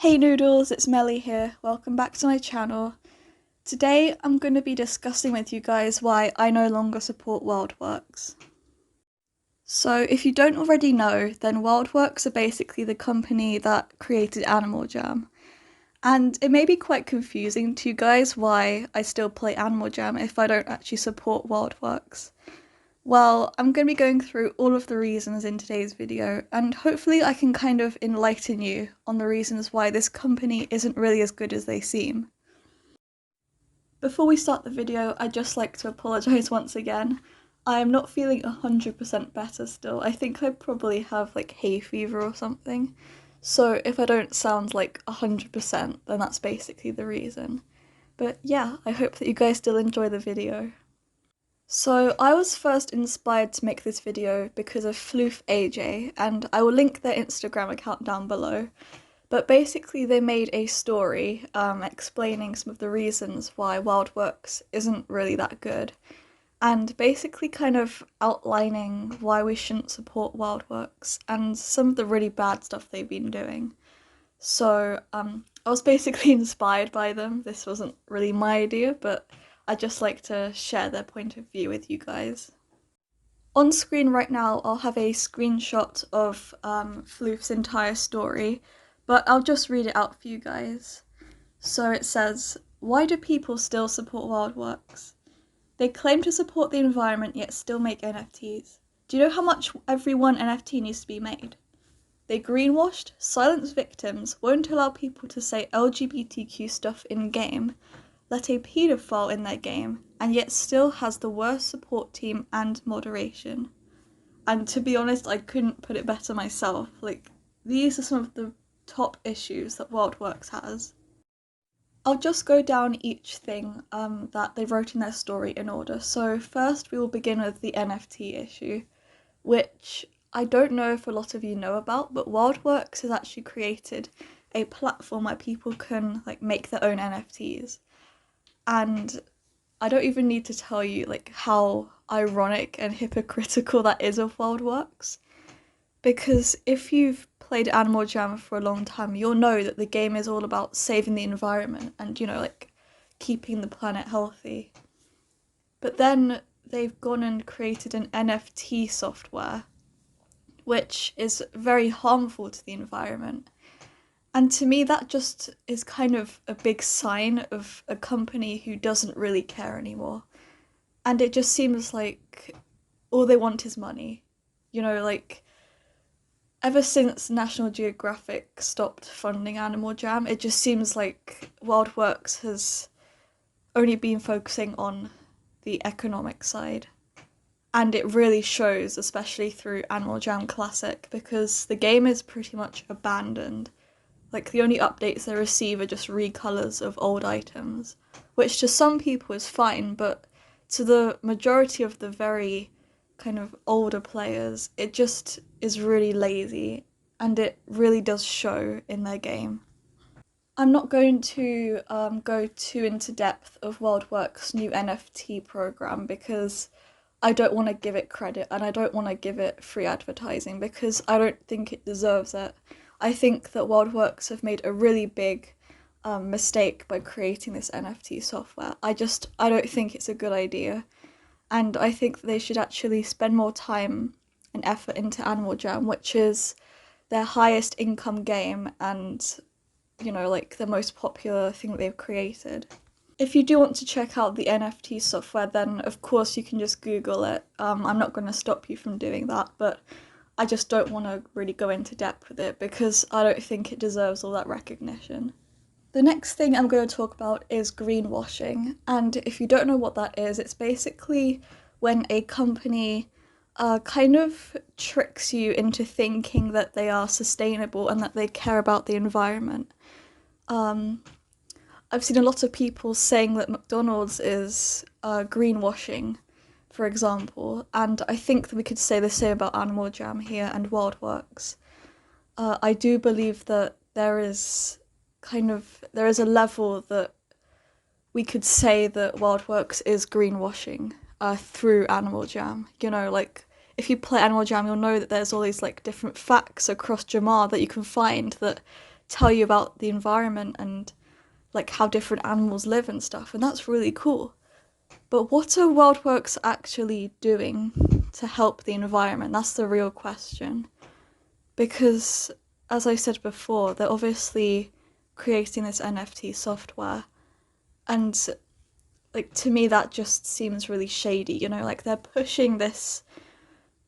Hey Noodles, it's Melly here. Welcome back to my channel. Today I'm going to be discussing with you guys why I no longer support Wildworks. So if you don't already know, then Wildworks are basically the company that created Animal Jam. And it may be quite confusing to you guys why I still play Animal Jam if I don't actually support Wildworks. Well, I'm going to be going through all of the reasons in today's video, and hopefully I can kind of enlighten you on the reasons why this company isn't really as good as they seem. Before we start the video, I'd just like to apologise once again. I am not feeling 100% better still. I think I probably have like hay fever or something. So if I don't sound like 100%, then that's basically the reason. But yeah, I hope that you guys still enjoy the video. So I was first inspired to make this video because of Floof AJ, and I will link their Instagram account down below. But basically they made a story explaining some of the reasons why Wildworks isn't really that good, and basically kind of outlining why we shouldn't support Wildworks and some of the really bad stuff they've been doing. So I was basically inspired by them. This wasn't really my idea, but I'd just like to share their point of view with you guys. On screen right now, I'll have a screenshot of Floof's entire story, but I'll just read it out for you guys. So it says, "Why do people still support Wildworks? They claim to support the environment yet still make NFTs. Do you know how much every one NFT needs to be made? They greenwashed, silenced victims, won't allow people to say LGBTQ stuff in-game, let a paedophile in their game, and yet still has the worst support team and moderation." And to be honest, I couldn't put it better myself. Like, these are some of the top issues that Wildworks has. I'll just go down each thing that they wrote in their story in order. So first we will begin with the NFT issue, which I don't know if a lot of you know about, but Wildworks has actually created a platform where people can like make their own NFTs. And I don't even need to tell you like how ironic and hypocritical that is of Wildworks. Because if you've played Animal Jam for a long time, you'll know that the game is all about saving the environment and, you know, like keeping the planet healthy. But then they've gone and created an NFT software, which is very harmful to the environment. And to me, that just is kind of a big sign of a company who doesn't really care anymore. And it just seems like all they want is money. You know, like, ever since National Geographic stopped funding Animal Jam, it just seems like Wildworks has only been focusing on the economic side. And it really shows, especially through Animal Jam Classic, because the game is pretty much abandoned. Like, the only updates they receive are just recolors of old items, which to some people is fine, but to the majority of the very kind of older players, it just is really lazy, and it really does show in their game. I'm not going to go too into depth of Wildworks' new NFT program because I don't want to give it credit and I don't want to give it free advertising because I don't think it deserves it. I think that Wildworks have made a really big mistake by creating this NFT software. I don't think it's a good idea, and I think that they should actually spend more time and effort into Animal Jam, which is their highest income game and, you know, like the most popular thing that they've created. If you do want to check out the NFT software, then of course you can just Google it. I'm not going to stop you from doing that, but I just don't want to really go into depth with it because I don't think it deserves all that recognition. The next thing I'm going to talk about is greenwashing, and if you don't know what that is, it's basically when a company kind of tricks you into thinking that they are sustainable and that they care about the environment. I've seen a lot of people saying that McDonald's is greenwashing, for example, and I think that we could say the same about Animal Jam here and Wildworks. I do believe that there is a level that we could say that Wildworks is greenwashing through Animal Jam. You know, like, if you play Animal Jam, you'll know that there's all these like different facts across Jamar that you can find that tell you about the environment and like how different animals live and stuff, and that's really cool. But what are Wildworks actually doing to help the environment? That's the real question. Because, as I said before, they're obviously creating this NFT software, and like to me that just seems really shady, you know, like they're pushing this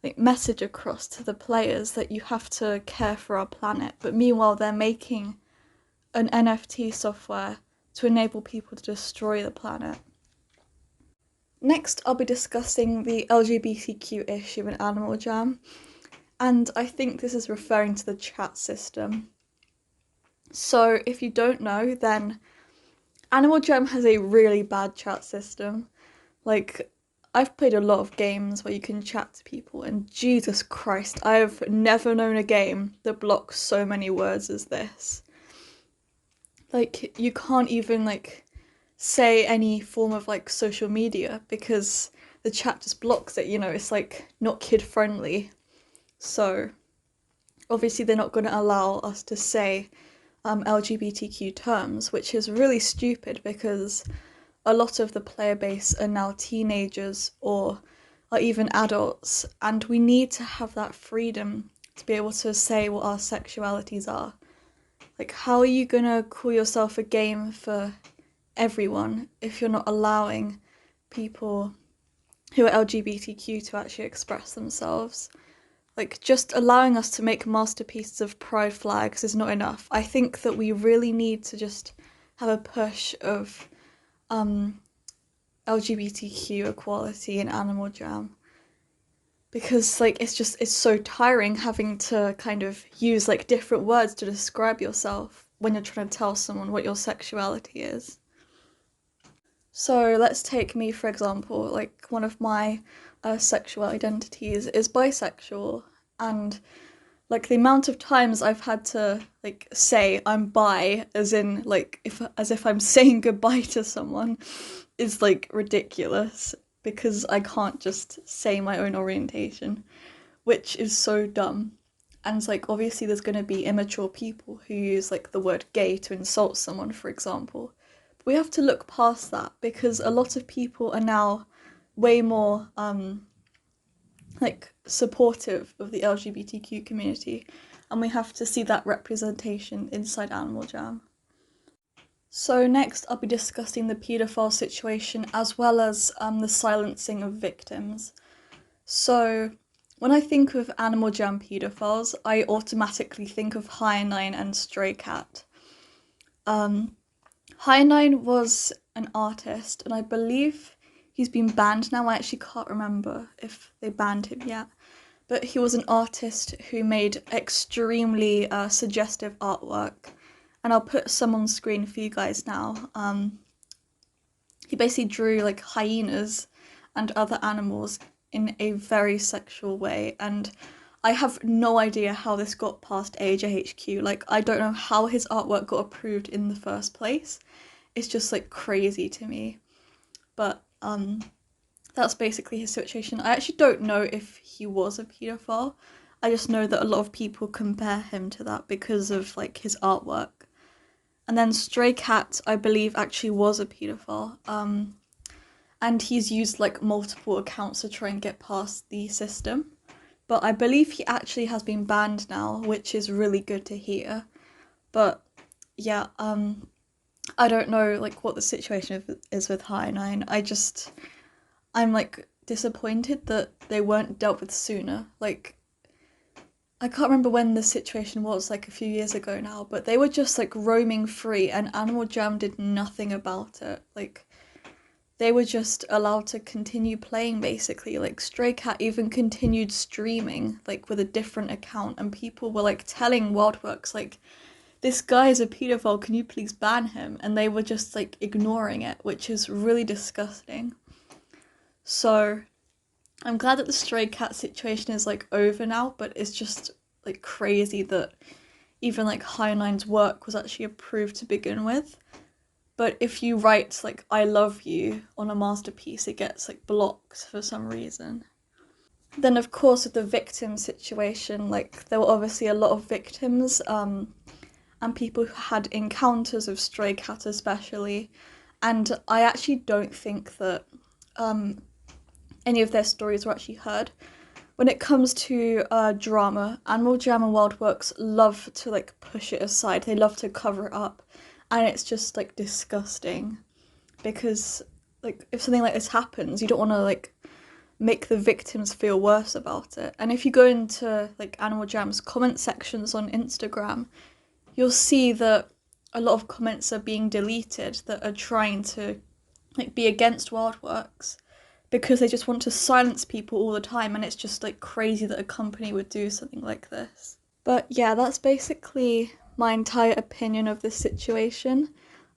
like message across to the players that you have to care for our planet, but meanwhile they're making an NFT software to enable people to destroy the planet. Next, I'll be discussing the LGBTQ issue in Animal Jam, and I think this is referring to the chat system. So, if you don't know, then Animal Jam has a really bad chat system. Like, I've played a lot of games where you can chat to people, and Jesus Christ, I have never known a game that blocks so many words as this. Like, you can't even, like, say any form of, like, social media because the chat just blocks it, you know, it's, like, not kid-friendly. So, obviously they're not going to allow us to say LGBTQ terms, which is really stupid because a lot of the player base are now teenagers or are even adults, and we need to have that freedom to be able to say what our sexualities are. Like, how are you gonna call yourself a game for everyone if you're not allowing people who are LGBTQ to actually express themselves? Like, just allowing us to make masterpieces of pride flags is not enough. I think that we really need to just have a push of LGBTQ equality in Animal Jam, because like it's so tiring having to kind of use like different words to describe yourself when you're trying to tell someone what your sexuality is. So let's take me for example. Like, one of my sexual identities is bisexual, and like the amount of times I've had to like say I'm bi as in like if I'm saying goodbye to someone is like ridiculous, because I can't just say my own orientation, which is so dumb. And it's like obviously there's going to be immature people who use like the word gay to insult someone, for example. But we have to look past that because a lot of people are now way more like supportive of the LGBTQ community, and we have to see that representation inside Animal Jam. So next I'll be discussing the paedophile situation as well as the silencing of victims. So when I think of Animal Jam paedophiles, I automatically think of High9 and Stray Cat. High9 was an artist, and I believe he's been banned now. I actually can't remember if they banned him yet. But he was an artist who made extremely suggestive artwork, and I'll put some on screen for you guys now. He basically drew like hyenas and other animals in a very sexual way, and I have no idea how this got past AJHQ. Like, I don't know how his artwork got approved in the first place. It's just like crazy to me. But that's basically his situation. I actually don't know if he was a paedophile. I just know that a lot of people compare him to that because of like his artwork. And then Stray Cat, I believe, actually was a paedophile. And he's used like multiple accounts to try and get past the system. But I believe he actually has been banned now, which is really good to hear. But yeah, I don't know like what the situation is with High9. I'm like disappointed that they weren't dealt with sooner. Like, I can't remember when the situation was, like a few years ago now, but they were just like roaming free and Animal Jam did nothing about it. Like, they were just allowed to continue playing basically. Like, Stray Cat even continued streaming like with a different account, and people were like telling Wildworks like, this guy is a paedophile, can you please ban him? And they were just like ignoring it, which is really disgusting. So I'm glad that the Stray Cat situation is like over now, but it's just like crazy that even like High9's work was actually approved to begin with. But if you write like I love you on a masterpiece, it gets like blocked for some reason. Then of course with the victim situation, like there were obviously a lot of victims, and and people who had encounters with stray cats especially, and I actually don't think that any of their stories were actually heard. When it comes to drama, Animal Jam and Wildworks love to like push it aside. They love to cover it up, and it's just like disgusting because like if something like this happens, you don't want to like make the victims feel worse about it. And if you go into like Animal Jam's comment sections on Instagram, you'll see that a lot of comments are being deleted that are trying to like be against Wildworks because they just want to silence people all the time, and it's just like crazy that a company would do something like this. But yeah, that's basically my entire opinion of this situation.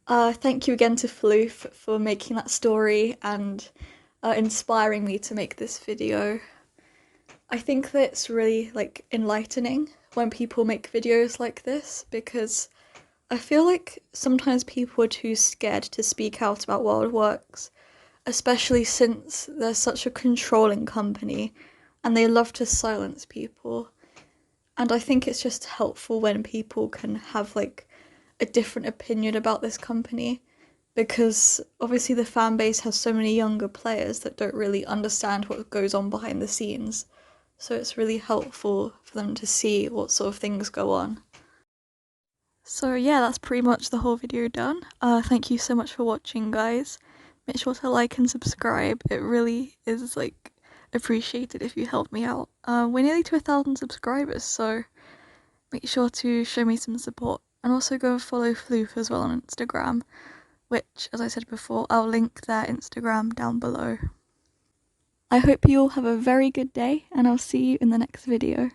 Thank you again to Floof for making that story and inspiring me to make this video. I think that it's really like enlightening when people make videos like this, because I feel like sometimes people are too scared to speak out about Wildworks, especially since they're such a controlling company and they love to silence people. And I think it's just helpful when people can have like a different opinion about this company, because obviously the fan base has so many younger players that don't really understand what goes on behind the scenes. So it's really helpful for them to see what sort of things go on. So yeah, that's pretty much the whole video done. Thank you so much for watching, guys. Make sure to like and subscribe. It really is like appreciated if you help me out. We're nearly to 1,000 subscribers, so make sure to show me some support. And also go follow Floof as well on Instagram, which, as I said before, I'll link their Instagram down below. I hope you all have a very good day, and I'll see you in the next video.